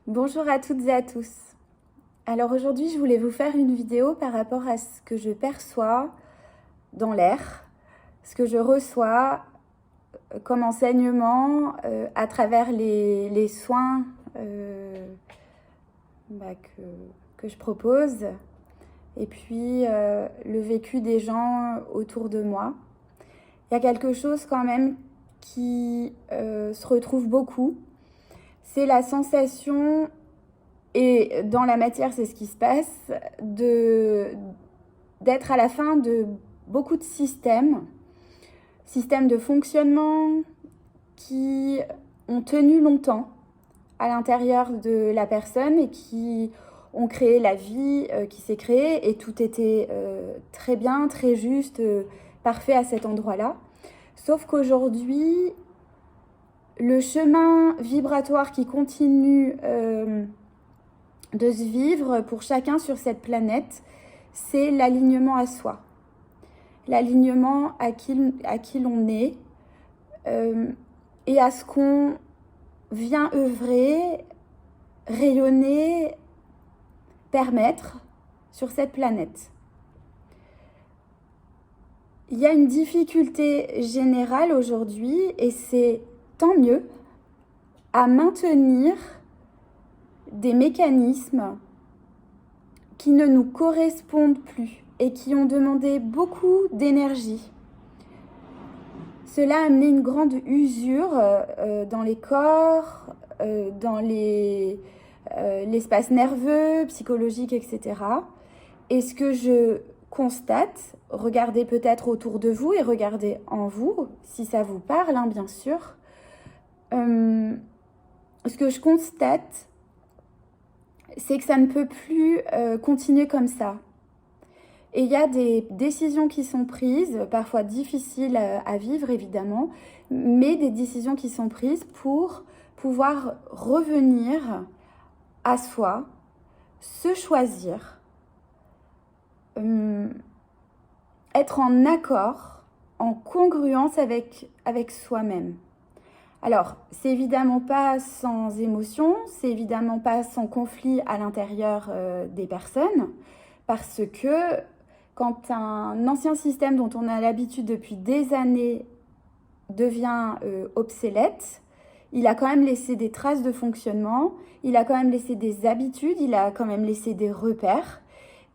Bonjour à toutes et à tous. Alors aujourd'hui, je voulais vous faire une vidéo par rapport à ce que je perçois dans l'air, ce que je reçois comme enseignement à travers les soins que je propose et puis le vécu des gens autour de moi. Il y a quelque chose quand même qui se retrouve beaucoup, c'est la sensation. Et dans la matière, c'est ce qui se passe, d'être à la fin de beaucoup de systèmes de fonctionnement qui ont tenu longtemps à l'intérieur de la personne et qui ont créé la vie qui s'est créée, et tout était très bien, très juste, parfait à cet endroit-là. Sauf qu'aujourd'hui, le chemin vibratoire qui continue de se vivre pour chacun sur cette planète, c'est l'alignement à soi, l'alignement à qui l'on est et à ce qu'on vient œuvrer, rayonner, permettre sur cette planète. Il y a une difficulté générale aujourd'hui, et c'est tant mieux, à maintenir des mécanismes qui ne nous correspondent plus et qui ont demandé beaucoup d'énergie. Cela a amené une grande usure dans les corps, dans l'espace nerveux, psychologique, etc. Et ce que je constate, regardez peut-être autour de vous et regardez en vous, si ça vous parle, hein, bien sûr. Ce que je constate, c'est que ça ne peut plus continuer comme ça. Et il y a des décisions qui sont prises, parfois difficiles à vivre évidemment, mais des décisions qui sont prises pour pouvoir revenir à soi, se choisir, être en accord, en congruence avec soi-même. Alors, c'est évidemment pas sans émotion, c'est évidemment pas sans conflit à l'intérieur des personnes, parce que quand un ancien système dont on a l'habitude depuis des années devient obsolète, il a quand même laissé des traces de fonctionnement, il a quand même laissé des habitudes, il a quand même laissé des repères.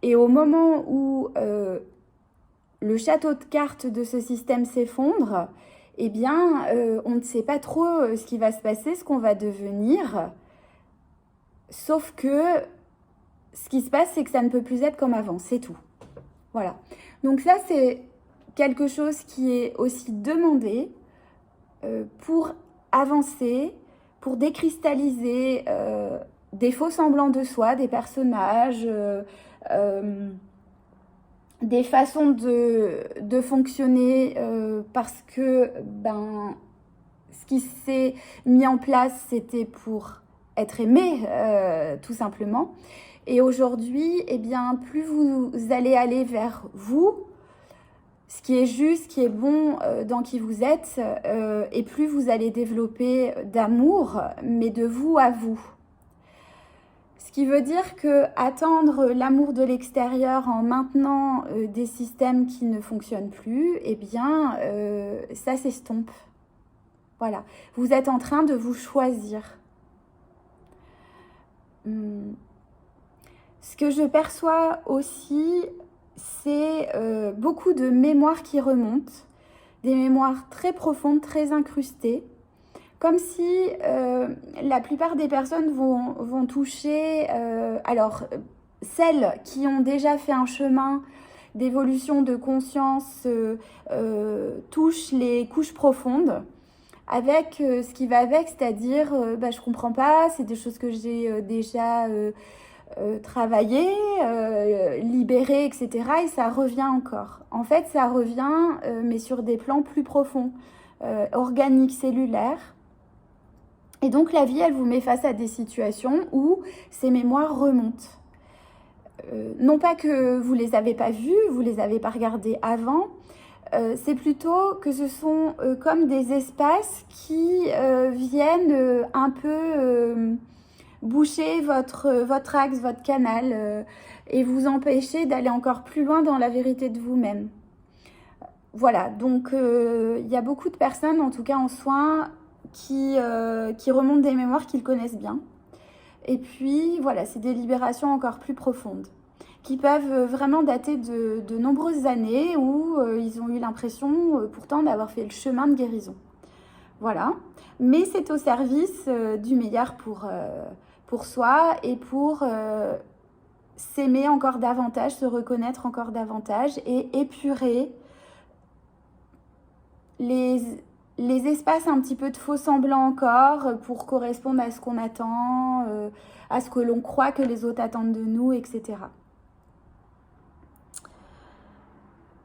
Et au moment où le château de cartes de ce système s'effondre, eh bien, on ne sait pas trop ce qui va se passer, ce qu'on va devenir. Sauf que ce qui se passe, c'est que ça ne peut plus être comme avant, c'est tout. Voilà. Donc ça, c'est quelque chose qui est aussi demandé pour avancer, pour décristalliser des faux semblants de soi, des personnages, des façons de fonctionner, parce que ce qui s'est mis en place, c'était pour être aimé, tout simplement. Et aujourd'hui, eh bien, plus vous allez aller vers vous, ce qui est juste, ce qui est bon dans qui vous êtes, et plus vous allez développer d'amour, mais de vous à vous. Ce qui veut dire que attendre l'amour de l'extérieur en maintenant des systèmes qui ne fonctionnent plus, eh bien, ça s'estompe. Voilà. Vous êtes en train de vous choisir. Ce que je perçois aussi, c'est beaucoup de mémoires qui remontent, des mémoires très profondes, très incrustées, comme si la plupart des personnes vont toucher, celles qui ont déjà fait un chemin d'évolution de conscience touchent les couches profondes, avec ce qui va avec, c'est-à-dire je comprends pas, c'est des choses que j'ai déjà travaillé, libéré, etc. Et ça revient encore. En fait, ça revient, mais sur des plans plus profonds, organiques, cellulaires. Et donc la vie, elle vous met face à des situations où ces mémoires remontent. Non pas que vous les avez pas vues, vous les avez pas regardées avant, c'est plutôt que ce sont comme des espaces qui viennent un peu boucher votre axe, votre canal et vous empêcher d'aller encore plus loin dans la vérité de vous-même. Voilà, donc il y a beaucoup de personnes, en tout cas en soins, qui remontent des mémoires qu'ils connaissent bien. Et puis voilà, c'est des libérations encore plus profondes, qui peuvent vraiment dater de nombreuses années où ils ont eu l'impression pourtant d'avoir fait le chemin de guérison. Voilà, mais c'est au service du meilleur pour soi et pour s'aimer encore davantage, se reconnaître encore davantage et épurer les espaces un petit peu de faux semblants encore pour correspondre à ce qu'on attend, à ce que l'on croit que les autres attendent de nous, etc.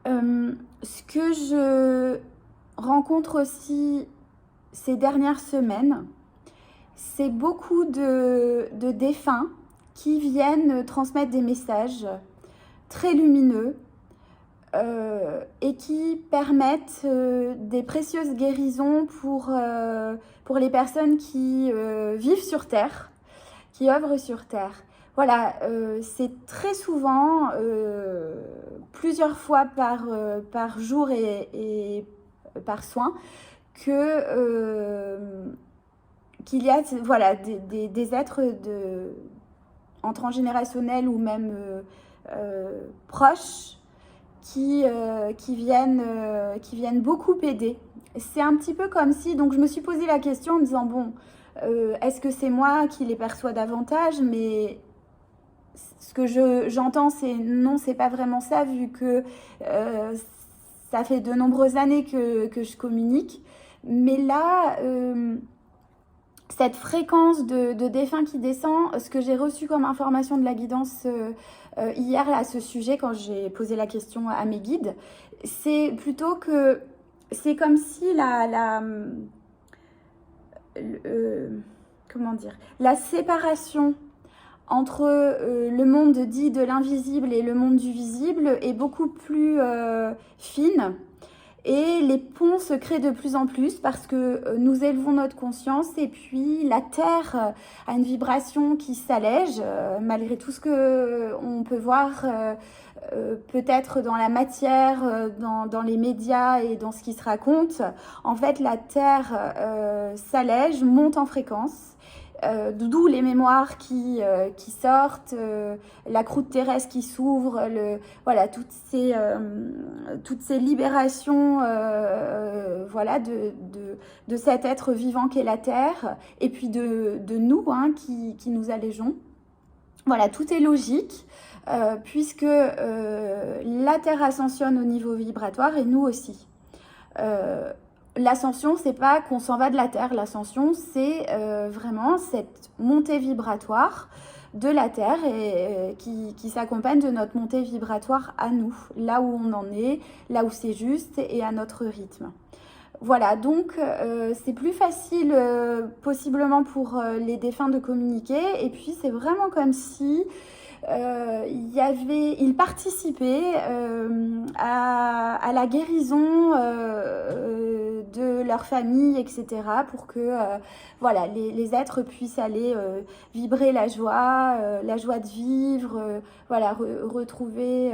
Ce que je rencontre aussi ces dernières semaines, c'est beaucoup de défunts qui viennent transmettre des messages très lumineux et qui permettent des précieuses guérisons pour les personnes qui vivent sur Terre, qui œuvrent sur Terre. Voilà, c'est très souvent, plusieurs fois par jour et par soin, qu'il y a voilà, des êtres en transgénérationnel ou même proches qui viennent beaucoup aider. C'est un petit peu comme si, donc je me suis posé la question en me disant, bon, est-ce que c'est moi qui les perçois davantage? Mais ce que j'entends, c'est non, c'est pas vraiment ça, vu que ça fait de nombreuses années que je communique. Mais là, cette fréquence de défunt qui descend, ce que j'ai reçu comme information de la guidance hier à ce sujet, quand j'ai posé la question à mes guides, c'est plutôt que c'est comme si comment dire, la séparation entre le monde dit de l'invisible et le monde du visible est beaucoup plus fine. Et les ponts se créent de plus en plus parce que nous élevons notre conscience et puis la Terre a une vibration qui s'allège malgré tout ce qu'on peut voir peut-être dans la matière, dans les médias et dans ce qui se raconte. En fait, la Terre s'allège, monte en fréquence. D'où les mémoires qui sortent, la croûte terrestre qui s'ouvre, voilà, toutes ces libérations voilà, de cet être vivant qu'est la Terre, et puis de nous hein, qui nous allégeons. Voilà, tout est logique, puisque la Terre ascensionne au niveau vibratoire et nous aussi. L'ascension, c'est pas qu'on s'en va de la Terre. L'ascension, c'est vraiment cette montée vibratoire de la Terre et qui s'accompagne de notre montée vibratoire à nous, là où on en est, là où c'est juste et à notre rythme. Voilà, donc c'est plus facile possiblement pour les défunts de communiquer et puis c'est vraiment comme si ils participaient à la guérison de leur famille, etc. pour que voilà, les êtres puissent aller vibrer la joie de vivre, voilà, retrouver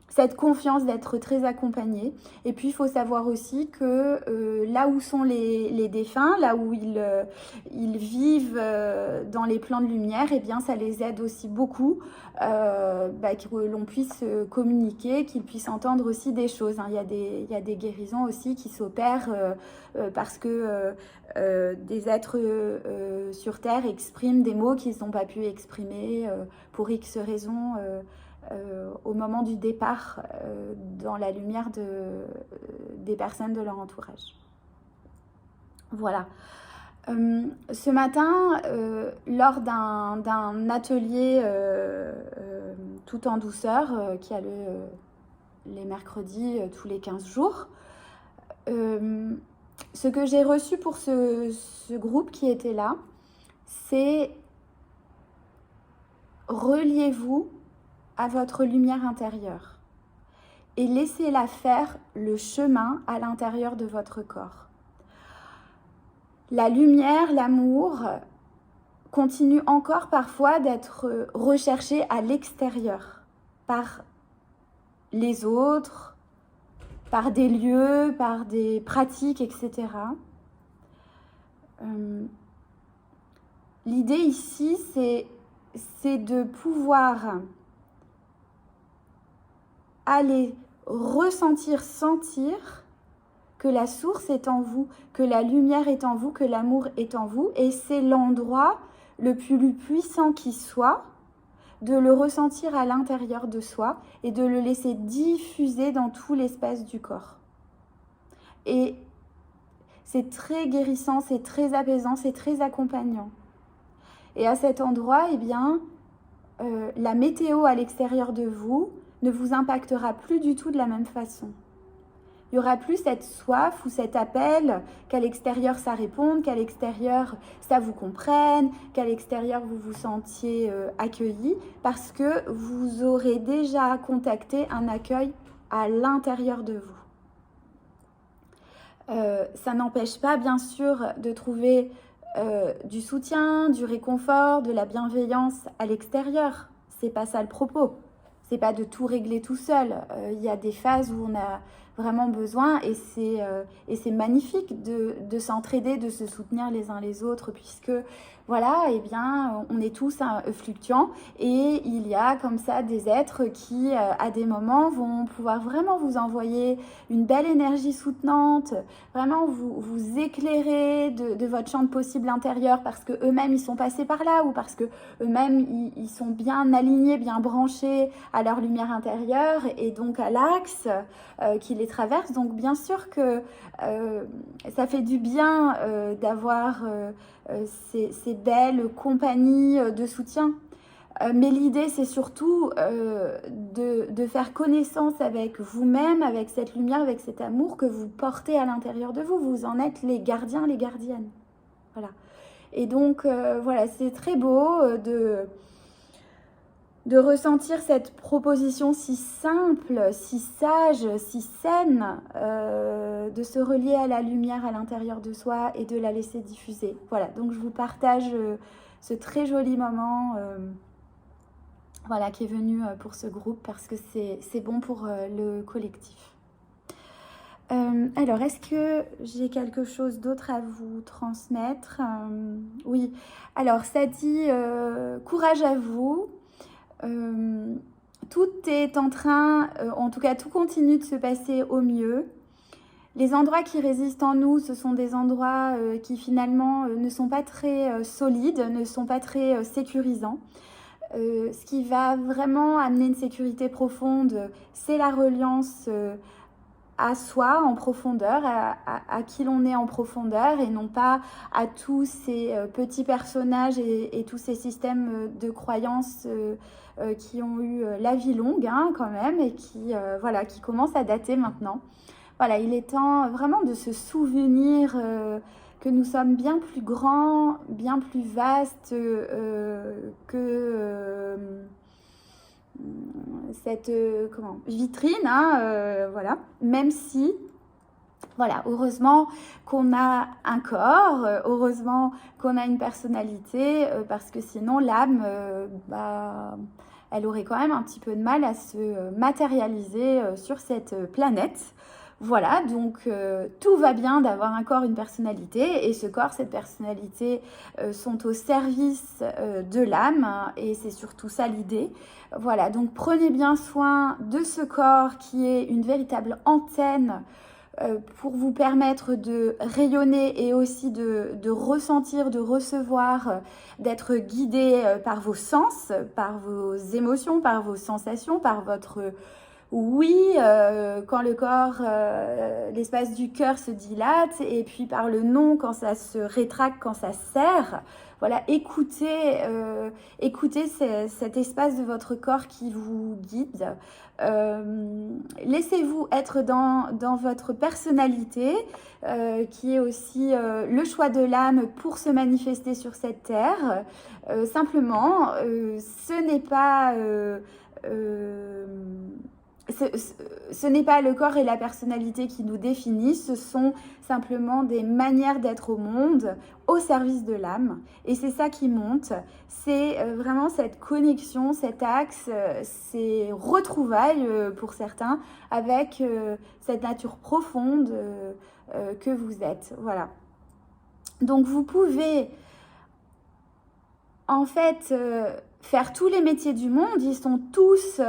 cette confiance d'être très accompagné. Et puis, il faut savoir aussi que là où sont les défunts, là où ils vivent dans les plans de lumière, eh bien, ça les aide aussi beaucoup que l'on puisse communiquer, qu'ils puissent entendre aussi des choses. Hein. Il y a des guérisons aussi qui s'opèrent parce que des êtres sur Terre expriment des mots qu'ils n'ont pas pu exprimer pour X raisons au moment du départ dans la lumière des personnes de leur entourage. Voilà. Ce matin, lors d'un atelier tout en douceur qui a lieu les mercredis tous les 15 jours, ce que j'ai reçu pour ce groupe qui était là, c'est reliez-vous à votre lumière intérieure et laissez-la faire le chemin à l'intérieur de votre corps. la lumière, l'amour continue encore parfois d'être recherché à l'extérieur, par les autres, par des lieux, par des pratiques, etc. L'idée ici, c'est de pouvoir aller ressentir, sentir que la source est en vous, que la lumière est en vous, que l'amour est en vous. Et c'est l'endroit le plus puissant qui soit, de le ressentir à l'intérieur de soi et de le laisser diffuser dans tout l'espace du corps. Et c'est très guérissant, c'est très apaisant, c'est très accompagnant. Et à cet endroit, eh bien, la météo à l'extérieur de vous ne vous impactera plus du tout de la même façon. Il n'y aura plus cette soif ou cet appel qu'à l'extérieur ça réponde, qu'à l'extérieur ça vous comprenne, qu'à l'extérieur vous vous sentiez accueilli, parce que vous aurez déjà contacté un accueil à l'intérieur de vous. Ça n'empêche pas bien sûr de trouver du soutien, du réconfort, de la bienveillance à l'extérieur. C'est pas ça le propos. C'est pas de tout régler tout seul. Il y a des phases où on a vraiment besoin et c'est magnifique de s'entraider, de se soutenir les uns les autres, puisque voilà, eh bien, on est tous fluctuants et il y a comme ça des êtres qui, à des moments, vont pouvoir vraiment vous envoyer une belle énergie soutenante, vraiment vous éclairer de votre champ de possible intérieur parce qu'eux-mêmes, ils sont passés par là ou parce qu'eux-mêmes, ils sont bien alignés, bien branchés à leur lumière intérieure et donc à l'axe qui les traverse. Donc bien sûr que ça fait du bien d'avoir ces belles compagnies de soutien. Mais l'idée, c'est surtout de faire connaissance avec vous-même, avec cette lumière, avec cet amour que vous portez à l'intérieur de vous. Vous en êtes les gardiens, les gardiennes. Voilà. Et donc, voilà, c'est très beau de ressentir cette proposition si simple, si sage, si saine, de se relier à la lumière à l'intérieur de soi et de la laisser diffuser. Voilà, donc je vous partage ce très joli moment voilà, qui est venu pour ce groupe parce que c'est bon pour le collectif. Alors, est-ce que j'ai quelque chose d'autre à vous transmettre? Oui, alors ça dit courage à vous. Tout est en train, en tout cas tout continue de se passer au mieux. Les endroits qui résistent en nous, ce sont des endroits qui finalement ne sont pas très solides, ne sont pas très sécurisants. Ce qui va vraiment amener une sécurité profonde, c'est la reliance à soi en profondeur, à qui l'on est en profondeur et non pas à tous ces petits personnages et tous ces systèmes de croyances qui ont eu la vie longue hein, quand même et qui, voilà, qui commencent à dater maintenant. Voilà, il est temps vraiment de se souvenir que nous sommes bien plus grands, bien plus vastes que cette vitrine, hein, voilà, même si, voilà, heureusement qu'on a un corps, heureusement qu'on a une personnalité, parce que sinon l'âme, elle aurait quand même un petit peu de mal à se matérialiser sur cette planète. Voilà, donc tout va bien d'avoir un corps, une personnalité, et ce corps, cette personnalité sont au service de l'âme, hein, et c'est surtout ça l'idée. Voilà, donc prenez bien soin de ce corps qui est une véritable antenne pour vous permettre de rayonner et aussi de ressentir, de recevoir, d'être guidé par vos sens, par vos émotions, par vos sensations, par votre oui, quand le corps, l'espace du cœur se dilate, et puis par le non quand ça se rétracte, quand ça serre. Voilà, écoutez cet espace de votre corps qui vous guide. Laissez-vous être dans votre personnalité, qui est aussi le choix de l'âme pour se manifester sur cette terre. Simplement, ce n'est pas ce n'est pas le corps et la personnalité qui nous définissent, ce sont simplement des manières d'être au monde, au service de l'âme. Et c'est ça qui monte, c'est vraiment cette connexion, cet axe, ces retrouvailles pour certains avec cette nature profonde que vous êtes. Voilà. Donc vous pouvez en fait faire tous les métiers du monde, ils sont tous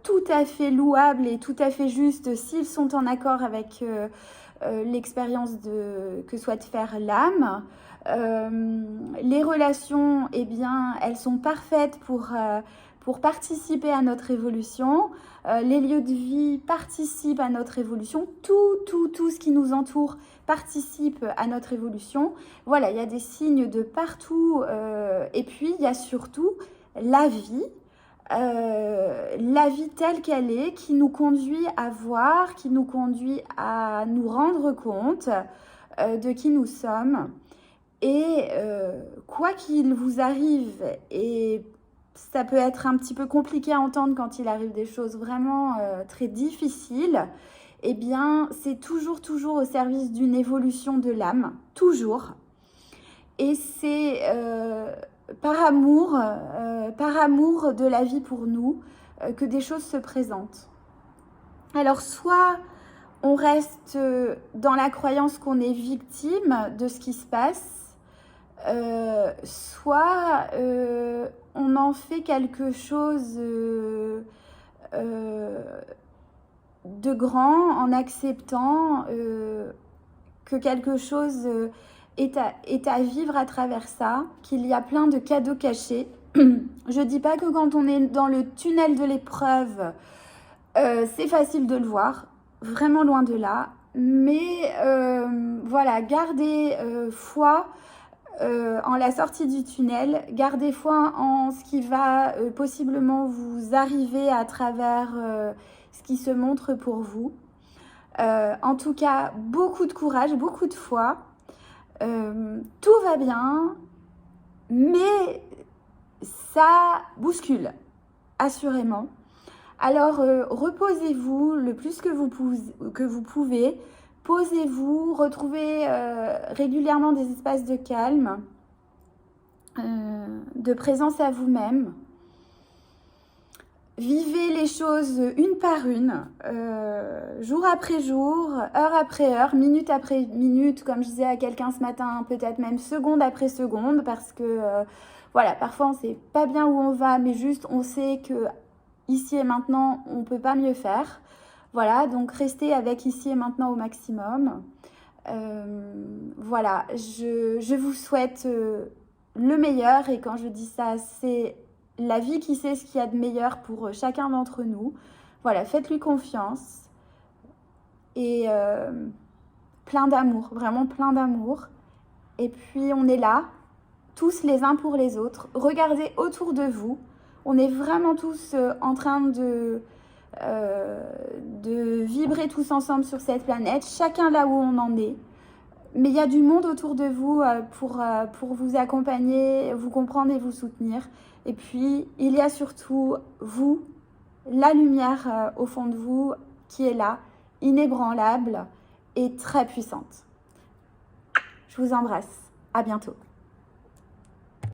tout à fait louables et tout à fait justes s'ils sont en accord avec l'expérience que souhaite faire l'âme. Les relations, eh bien, elles sont parfaites pour participer à notre évolution. Les lieux de vie participent à notre évolution. Tout ce qui nous entoure participe à notre évolution. Voilà, il y a des signes de partout. Et puis, il y a surtout la vie telle qu'elle est, qui nous conduit à voir, qui nous conduit à nous rendre compte de qui nous sommes. Et quoi qu'il vous arrive, et ça peut être un petit peu compliqué à entendre quand il arrive des choses vraiment très difficiles, eh bien, c'est toujours au service d'une évolution de l'âme, toujours. Et c'est par amour de la vie pour nous, que des choses se présentent. Alors, soit on reste dans la croyance qu'on est victime de ce qui se passe, soit on en fait quelque chose de grand en acceptant que quelque chose est à vivre à travers ça, qu'il y a plein de cadeaux cachés. Je dis pas que quand on est dans le tunnel de l'épreuve, c'est facile de le voir, vraiment loin de là. Mais voilà, gardez foi en la sortie du tunnel, gardez foi en ce qui va possiblement vous arriver à travers ce qui se montre pour vous. En tout cas, beaucoup de courage, beaucoup de foi. Tout va bien, mais ça bouscule, assurément. Alors, reposez-vous le plus que vous pouvez. Posez-vous, retrouvez régulièrement des espaces de calme, de présence à vous-même. Vivez les choses une par une, jour après jour, heure après heure, minute après minute, comme je disais à quelqu'un ce matin, peut-être même seconde après seconde, parce que voilà, parfois on ne sait pas bien où on va, mais juste on sait que ici et maintenant, on ne peut pas mieux faire. Voilà, donc restez avec ici et maintenant au maximum. Voilà, je vous souhaite le meilleur, et quand je dis ça, c'est la vie qui sait ce qu'il y a de meilleur pour chacun d'entre nous. Voilà, faites-lui confiance et plein d'amour, vraiment plein d'amour. Et puis on est là, tous les uns pour les autres. Regardez autour de vous, on est vraiment tous en train de vibrer tous ensemble sur cette planète, chacun là où on en est. Mais il y a du monde autour de vous pour vous accompagner, vous comprendre et vous soutenir. Et puis, il y a surtout vous, la lumière au fond de vous qui est là, inébranlable et très puissante. Je vous embrasse. À bientôt.